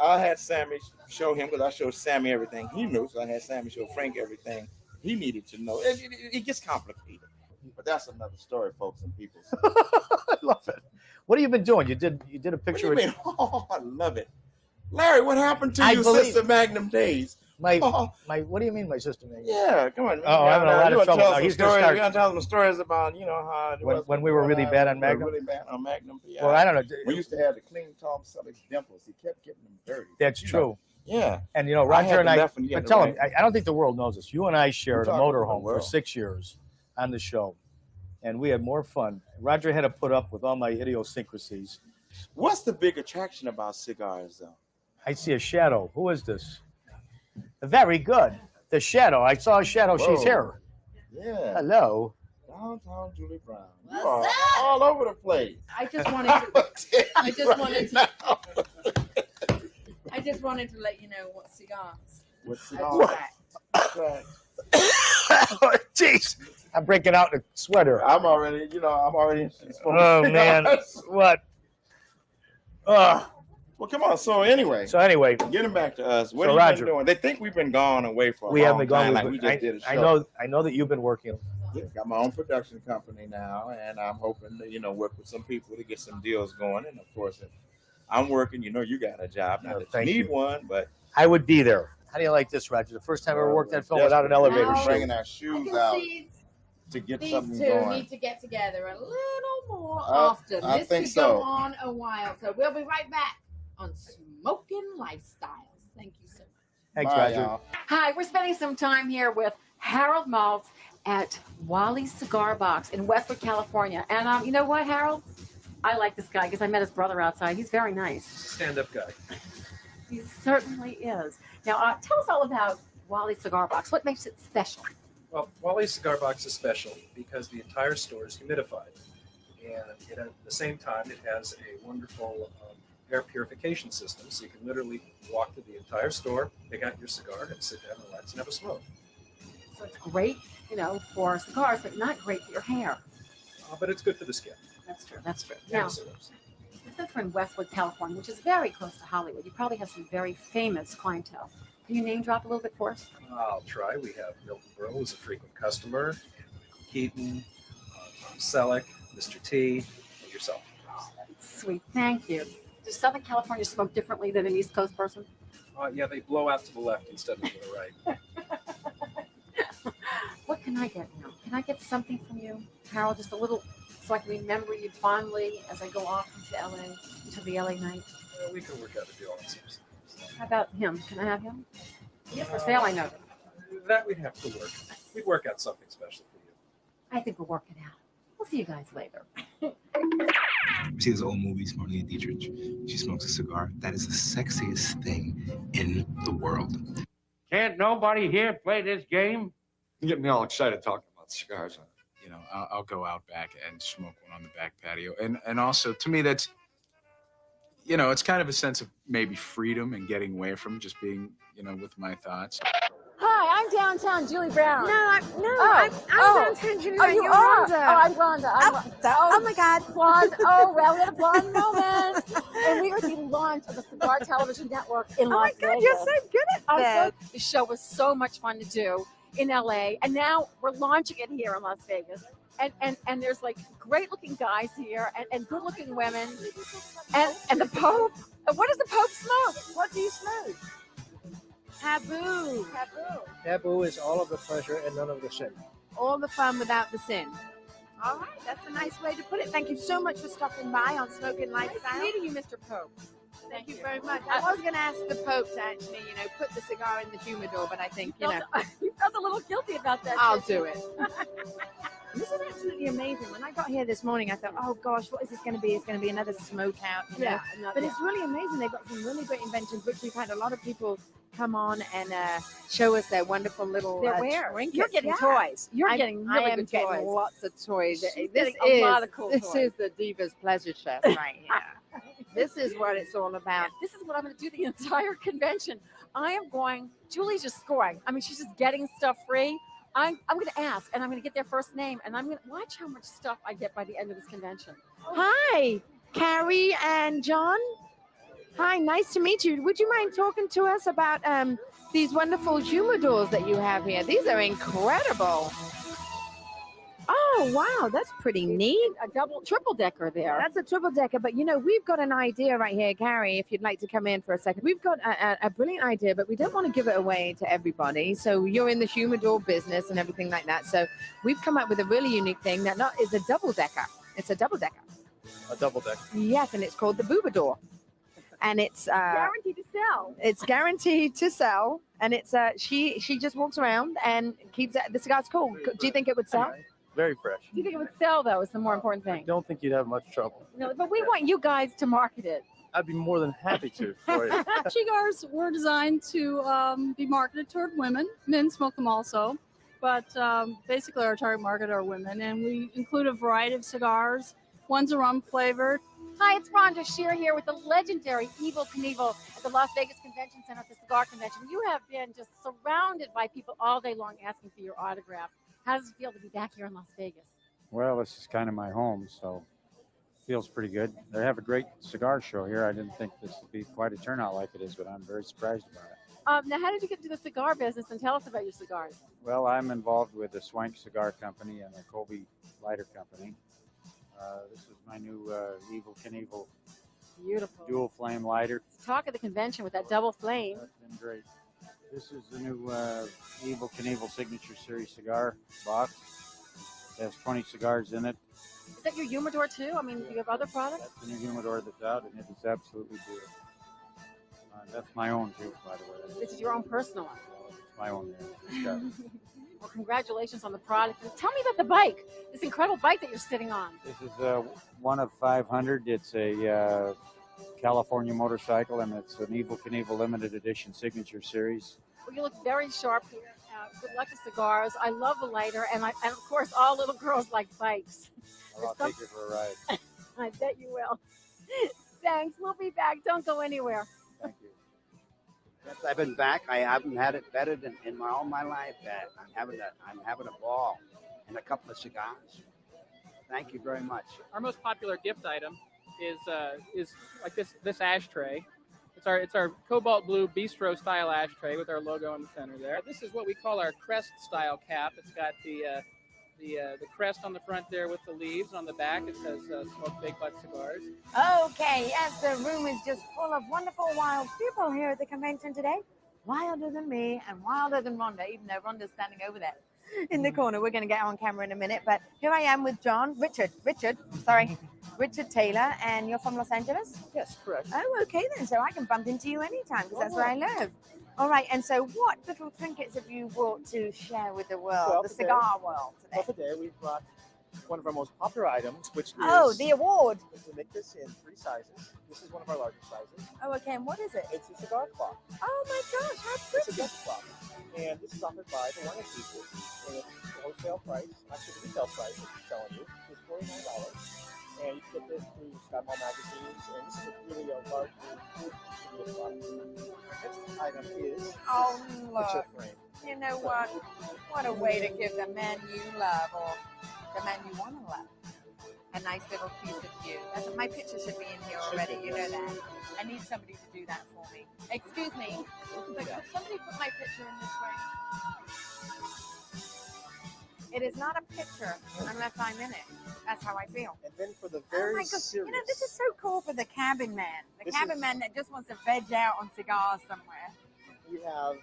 I had Sammy show him because I showed Sammy everything he knew. So I had Sammy show Frank everything he needed to know. It gets complicated, but that's another story, folks and people. I love it. What have you been doing? You did a picture. What do you mean? Oh, I love it, Larry. What happened to you, Sister Magnum days? My what do you mean, my sister Magnum? Yeah, come on. Oh, I'm in a lot of trouble. Now, he's going to tell them stories about, you know, how it was when we were really bad on Magnum. Really bad on Magnum. Yeah. Well, I don't know. We used to have the clean Tom Selleck's dimples. He kept getting them dirty. That's true. Yeah. And you know, Roger and I. But tell him, right. I don't think the world knows this. You and I shared a talking about motorhome the for world. 6 years on the show, and we had more fun. Roger had to put up with all my idiosyncrasies. What's the big attraction about cigars, though? I see a shadow. Who is this? Very good. The shadow. I saw a shadow. Whoa. She's here. Yeah. Hello. Downtown Julie Brown. You are all over the place. I just wanted to. I just wanted to let you know what cigars. What I cigars? Jeez, I'm breaking out in a sweater. I'm already. Oh man, what? Well, come on. So anyway, getting back to us. What have you been doing? They think we've been gone away for a We long haven't been gone. time. Like we just did a show. I know that you've been working. Yeah, got my own production company now, and I'm hoping to, you know, work with some people to get some deals going. And of course, if I'm working, you know, you got a job. Not that you need one, but I would be there. How do you like this, Roger? The first time I ever worked that film without an elevator We're shoot. bringing our shoes out to get These something two going. need to get together a little more often. I This think could so. go on a while. So we'll be right back on Smoking Lifestyles. Thank you so much. Thanks, Bye, Roger. y'all. Hi, we're spending some time here with Harold Maltz at Wally's Cigar Box in Westwood, California. And you know what, Harold? I like this guy because I met his brother outside. He's very nice. Stand-up guy. He certainly is. Now, tell us all about Wally's Cigar Box. What makes it special? Well, Wally's Cigar Box is special because the entire store is humidified. And at the same time, it has a wonderful air purification system. So you can literally walk to the entire store, pick out your cigar, and sit down, relax, and have a smoke. So it's great, you know, for cigars, but not great for your hair. But it's good for the skin. That's true. That's true. Yeah, Now, since we're in Westwood, California, which is very close to Hollywood, you probably have some very famous clientele. Can you name drop a little bit for us? I'll try. We have Milton Berle, who's a frequent customer, Keaton, Tom Selleck, Mr. T, and yourself. Sweet. Thank you. Does Southern California smoke differently than an East Coast person? Yeah, they blow out to the left instead of to the right. What can I get now? Can I get something from you, Harold? Just a little, so I can remember you fondly as I go off into the LA night. We can work out a deal on some. How about him? Can I have him? He's for sale, I know. That we'd have to work. We'd work out something special for you. I think we'll work it out. We'll see you guys later. You see those old movies, Marlene Dietrich. She smokes a cigar. That is the sexiest thing in the world. Can't nobody here play this game? You get me all excited talking about cigars. you know, I'll go out back and smoke one on the back patio. And also, to me, that's, you know, it's kind of a sense of maybe freedom and getting away from just being, you know, with my thoughts. Hi, I'm downtown Julie Brown. I'm downtown Julie. Oh, you You're are? Rhonda. Oh, I'm Rhonda. Oh my God. Blonde. Oh, well, we had a blonde moment. And we were the launch of the Cigar Television Network in Las Vegas. Oh my God, you're so good at this. The show was so much fun to do in LA. And now we're launching it here in Las Vegas. And there's like great looking guys here and good looking women. And the Pope. And what does the Pope smoke? What do you smoke? Taboo. Taboo is all of the pleasure and none of the sin. All the fun without the sin. All right, that's a nice way to put it. Thank you so much for stopping by on Smoking Lifestyle. Meeting you, Mr. Pope. Thank you very much. I was going to ask the Pope to actually, you know, put the cigar in the humidor, but I think, you know. You felt a little guilty about that. I'll do it. This is absolutely amazing. When I got here this morning, I thought, oh gosh, what is this going to be? It's going to be another smoke out, you know. But it's really amazing. They've got some really great inventions, which we've had a lot of people come on and show us their wonderful little trinkets. You're getting toys. You're getting really I am good getting toys. lots of toys. She's This getting a lot of cool this toys. is the Diva's Pleasure Chest right here. This is what it's all about. This is what I'm going to do the entire convention. I am going. Julie's just scoring. I mean, she's just getting stuff free. I'm going to ask, and I'm going to get their first name, and I'm going to watch how much stuff I get by the end of this convention. Hi, Carrie and John. Hi, nice to meet you. Would you mind talking to us about these wonderful humidors that you have here? These are incredible. Oh, wow, that's pretty neat. A triple decker there. That's a triple decker, but you know, we've got an idea right here, Carrie, if you'd like to come in for a second. We've got a brilliant idea, but we don't want to give it away to everybody. So you're in the humidor business and everything like that. So we've come up with a really unique thing that is a double decker. It's a double decker. A double deck. Yes, and it's called the Boobador. And it's guaranteed to sell. It's guaranteed to sell, and it's she just walks around and keeps the cigar's cool. Do you think it would sell? Very fresh. Do you think it would sell, though, is the more important thing? Don't think you'd have much trouble. No, but we want you guys to market it. I'd be more than happy to for you. Cigars were designed to be marketed toward women. Men smoke them also, but basically our target market are women, and we include a variety of cigars. One's a rum flavored. Hi, it's Rhonda Shear here with the legendary Evel Knievel at the Las Vegas Convention Center at the Cigar Convention. You have been just surrounded by people all day long asking for your autograph. How does it feel to be back here in Las Vegas? Well, this is kind of my home, so it feels pretty good. They have a great cigar show here. I didn't think this would be quite a turnout like it is, but I'm very surprised about it. Now, how did you get into the cigar business, and tell us about your cigars? Well, I'm involved with the Swank Cigar Company and the Kobe Lighter Company. This is my new Evel Knievel Beautiful. dual flame lighter. Talk of the convention with that double flame. That's been great. This is the new Evel Knievel Signature Series cigar box. It has 20 cigars in it. Is that your humidor too? I mean, do you have other products? That's the new humidor that's out, and it is absolutely beautiful. That's my own too, by the way. This is your own personal one. It's my own. Yeah. Well, congratulations on the product. And tell me about the bike. This incredible bike that you're sitting on. This is one of 500. It's a California motorcycle, and it's an Evel Knievel limited edition signature series. Well, you look very sharp here. Good luck with cigars. I love the lighter, and of course, all little girls like bikes. Well, I'll take you for a ride. I bet you will. Thanks. We'll be back. Don't go anywhere. Thank you. Since I've been back, I haven't had it better than in all my life. I'm having a ball and a couple of cigars. Thank you very much. Our most popular gift item is like this ashtray. It's our cobalt blue bistro style ashtray with our logo in the center there. This is what we call our crest style cap. It's got the crest on the front there with the leaves. On the back it says Smoke Big Butt Cigars. Okay, yes, the room is just full of wonderful wild people here at the convention today. Wilder than me and wilder than Rhonda, even though Rhonda's standing over there in the corner. We're going to get on camera in a minute, but here I am with Richard Taylor, and you're from Los Angeles? Yes, correct. Oh, okay then, so I can bump into you anytime because that's where I live. All right, and so what little trinkets have you brought to share with the world, the cigar world today? Well, today we've brought one of our most popular items, which is... Oh, the award. We make this in 3 sizes. This is one of our largest sizes. Oh, okay. And what is it? It's a cigar clock. Oh my gosh, how It's a pretty. desk clock. And this is offered by the wine people. And it's the wholesale price, actually the retail price that we're selling you, is $49. And you can get this through Scott Hall magazines. And this is really a large food product. The next item is Oh, picture look. frame. You know what? What a way to give the men you love or the men you want to love a nice little piece of you. My picture should be in here already. You know that. I need somebody to do that for me. Excuse me. But could somebody put my picture in this frame? It is not a picture unless I'm in it. That's how I feel. And then for the Oh very my God. serious... You know, this is so cool for the cabin man. The This cabin is- man that just wants to veg out on cigars somewhere. We have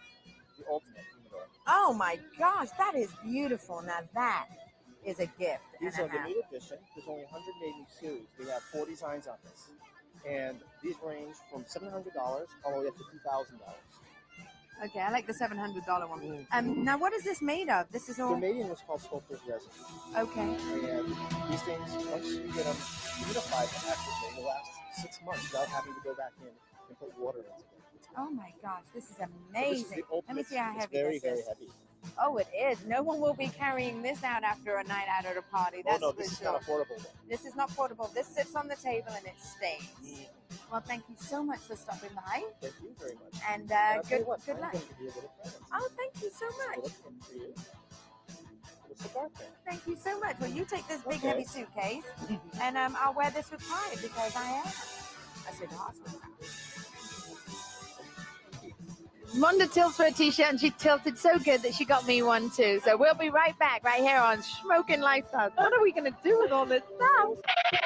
the ultimate humidor. Oh my gosh, that is beautiful. Now that is a gift. These and are a half. limited edition. There's only 180 series. We have 4 designs on this. And these range from $700 all the way up to $2,000. Okay, I like the $700 one. Now, what is this made of? This is The all. medium is called sculptor's resin. Okay. And these things, once you get them humidified, actually, they will last 6 months without having to go back in and put water into them. Oh my gosh, this is So this amazing. is the Let me ultimate. see how It's heavy very, this very is. heavy. Oh, it is. No one will be carrying this out after a night out at a party. That's Oh, no, for this is sure. not a portable one. This is not portable. This sits on the table and it stays. Well, thank you so much for stopping by. Thank you very much. And I'll tell good you what, good I'm luck. going to give you a little present. Oh, thank you so A much. little pin for you. A cigar pin. Thank you so much. Well, you take this big Okay. heavy suitcase, and I'll wear this with pride because I am a cigar smoker. Rhonda tilts for a t-shirt, and she tilted so good that she got me one too. So we'll be right back, right here on Smoking Lifestyles. What are we going to do with all this stuff?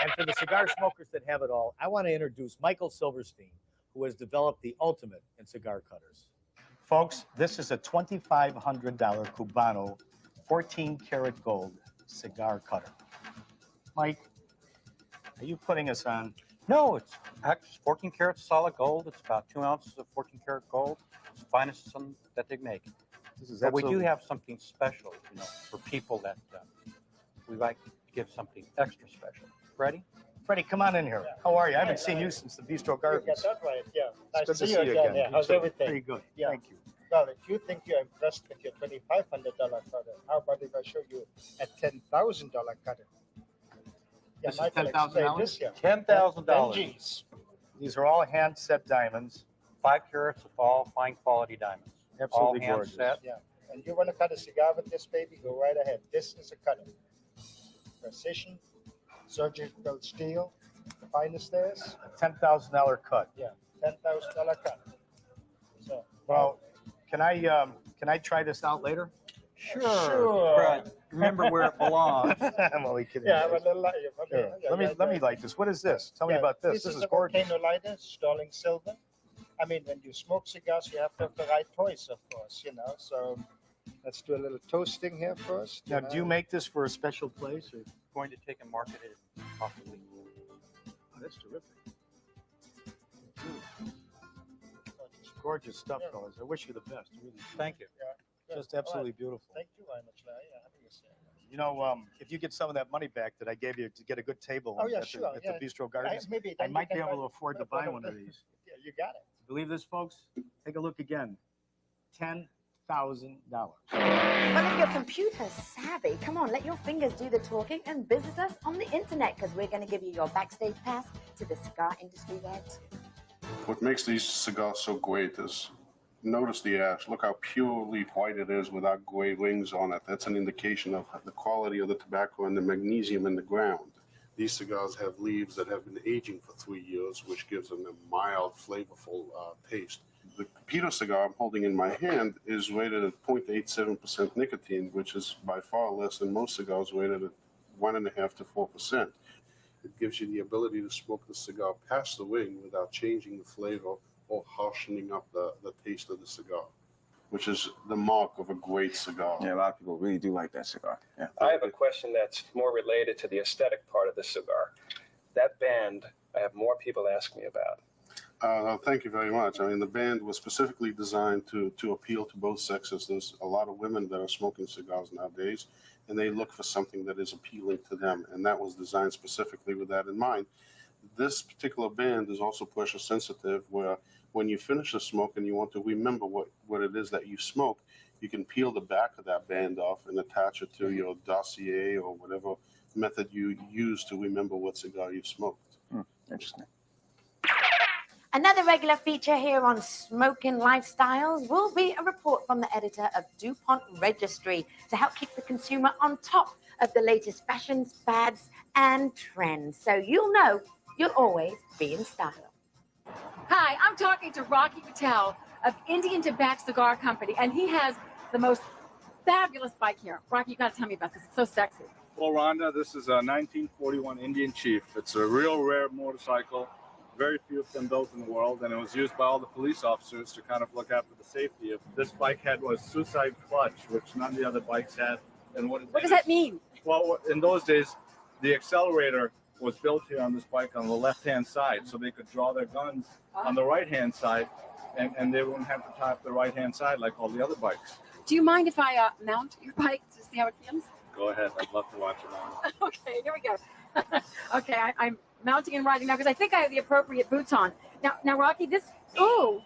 And for the cigar smokers that have it all, I want to introduce Michael Silverstein, who has developed the ultimate in cigar cutters. Folks, this is a $2,500 Cubano 14 karat gold cigar cutter. Mike, are you putting us on? No, it's actually 14 karat solid gold. It's about 2 ounces of 14 karat gold. It's the finest some that they make. This is But we do absolutely- have something special, you know, for people that we like to give something extra special. Freddie? Freddie, come on in here. How are you? I haven't seen you since the Bistro Gardens. That's right, yeah. It's good to see you again. again. Yeah. How's everything? Pretty good. Yeah. Thank you. Well, if you think you're impressed with your $2,500 cutter, how about if I show you a $10,000 cutter? Yeah, This is Michael, $10,000? explain this here. $10,000. G's. These are all hand set diamonds. 5 carats of all fine quality diamonds. Absolutely all hand gorgeous. set. Yeah. And you want to cut a cigar with this baby, go right ahead. This is a cutter. Precision, surgical steel, finest this. A $10,000 cut. Yeah, $10,000 cutter. So, Well, can I try this out later? Sure. But remember where it belongs. I'm only kidding. yeah, guys. but let Sure. Let me light this. What is this? Tell me about this. This is a gorgeous. volcano lighter, sterling silver. I mean, when you smoke cigars, you have to have the right choice, of course, you know. So let's do a little toasting here first. Now, do you make this for a special place? Or? Going to take and market it possibly. Oh, that's terrific. Gorgeous stuff, fellas. I wish you the best. Really. Thank you. Yeah, Just good. absolutely All right. beautiful. Thank you very much, Larry. Yeah, happy to see you. You know, if you get some of that money back that I gave you to get a good table Oh, yeah, at, sure, the, at yeah. the Bistro Gardens, Maybe I then you might be can able buy- to afford to buy one of these. Yeah, you got it. Believe this, folks? Take a look again. $10,000. Well, if you're computer savvy, come on, let your fingers do the talking and visit us on the internet because we're going to give you your backstage pass to the cigar industry there too. What makes these cigars so great is notice the ash. Look how purely white it is without gray rings on it. That's an indication of the quality of the tobacco and the magnesium in the ground. These cigars have leaves that have been aging for 3 years, which gives them a mild, flavorful taste. The Capito cigar I'm holding in my hand is rated at 0.87% nicotine, which is by far less than most cigars rated at 1.5 to 4%. It gives you the ability to smoke the cigar past the ring without changing the flavor or harshening up the taste of the cigar, which is the mark of a great cigar. Yeah, a lot of people really do like that cigar. Yeah. I have a question that's more related to the aesthetic part of the cigar. That band, I have more people ask me about. Thank you very much. I mean, the band was specifically designed to appeal to both sexes. There's a lot of women that are smoking cigars nowadays, and they look for something that is appealing to them. And that was designed specifically with that in mind. This particular band is also pressure sensitive, where when you finish a smoke and you want to remember what it is that you smoke, you can peel the back of that band off and attach it to your dossier or whatever method you use to remember what cigar you smoked. Interesting. Another regular feature here on Smoking Lifestyles will be a report from the editor of DuPont Registry to help keep the consumer on top of the latest fashions, fads, and trends. So you'll know you'll always be in style. Hi, I'm talking to Rocky Patel of Indian Tobacco Cigar Company, and he has the most fabulous bike here. Rocky, you got to tell me about this. It's so sexy. Well, Rhonda, this is a 1941 Indian Chief. It's a real rare motorcycle. Very few of them built in the world, and it was used by all the police officers to kind of look after the safety of. This bike had was suicide clutch, which none of the other bikes had. And what does that mean? Well, in those days, the accelerator was built here on this bike on the left-hand side, so they could draw their guns on the right-hand side, and they wouldn't have to tie up the right-hand side like all the other bikes. Do you mind if I mount your bike to see how it feels? Go ahead. I'd love to watch it on. Okay, here we go. Okay, I'm mounting and riding now because I think I have the appropriate boots on. Now, Rocky, this feels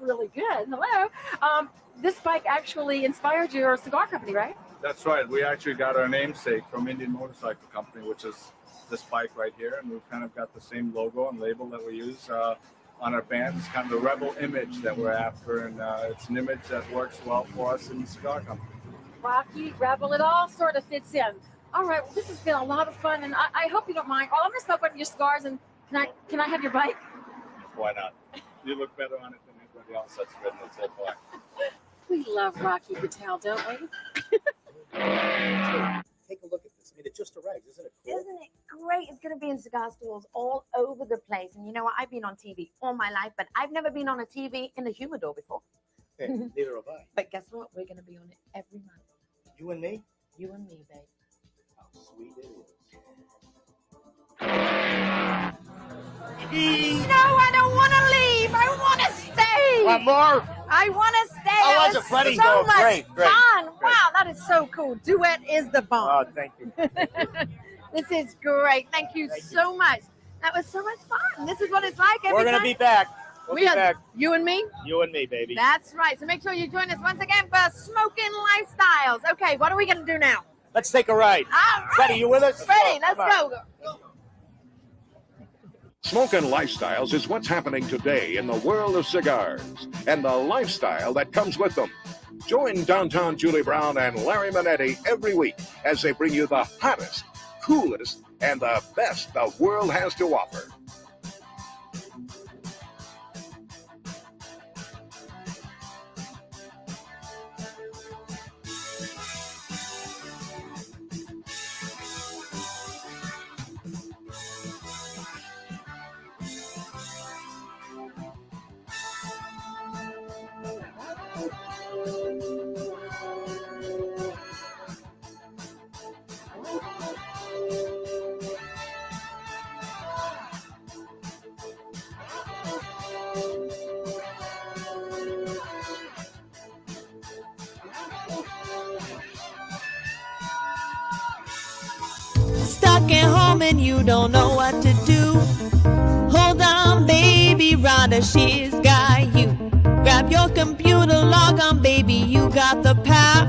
really good. Hello. This bike actually inspired your cigar company, right? That's right. We actually got our namesake from Indian Motorcycle Company, which is this bike right here, and we've kind of got the same logo and label that we use on our band. It's kind of the rebel image that we're after, and it's an image that works well for us in the cigar company. Rocky, rebel, it all sort of fits in. All right, well, this has been a lot of fun, and I hope you don't mind. Oh, I'm going to smoke one of your cigars, and can I have your bike? Why not? You look better on it than anybody else that's ridden it so far. We love Rocky Patel, don't we? Take a look at this. I mean, it just arrived. Isn't it cool? Isn't it great? It's going to be in cigar stores all over the place. And you know what? I've been on TV all my life, but I've never been on a TV in a humidor before. Hey, neither have I. But guess what? We're going to be on it every month. You and me? You and me, babe. How sweet it is. No, I don't want to leave. I want to stay. Want more? I want to stay. How That was it, Freddie? so Oh, much great. fun. Wow, that is so cool. Duet is the bomb. Oh, thank you. This is great. Thank you so much. That was so much fun. This is what it's like every We're going to time. be back. We'll be back. You and me? You and me, baby. That's right. So make sure you join us once again for Smoking Lifestyles. Okay, what are we going to do now? Let's take a ride. All right. Freddie, you with us? Freddie, let's Come go. Smokin' Lifestyles is what's happening today in the world of cigars and the lifestyle that comes with them. Join downtown Julie Brown and Larry Manetti every week as they bring you the hottest, coolest, and the best the world has to offer. Stuck at home and you don't know what to do. Hold on, baby, Rhonda, she's got you. Grab your computer, log on, baby, you got the power.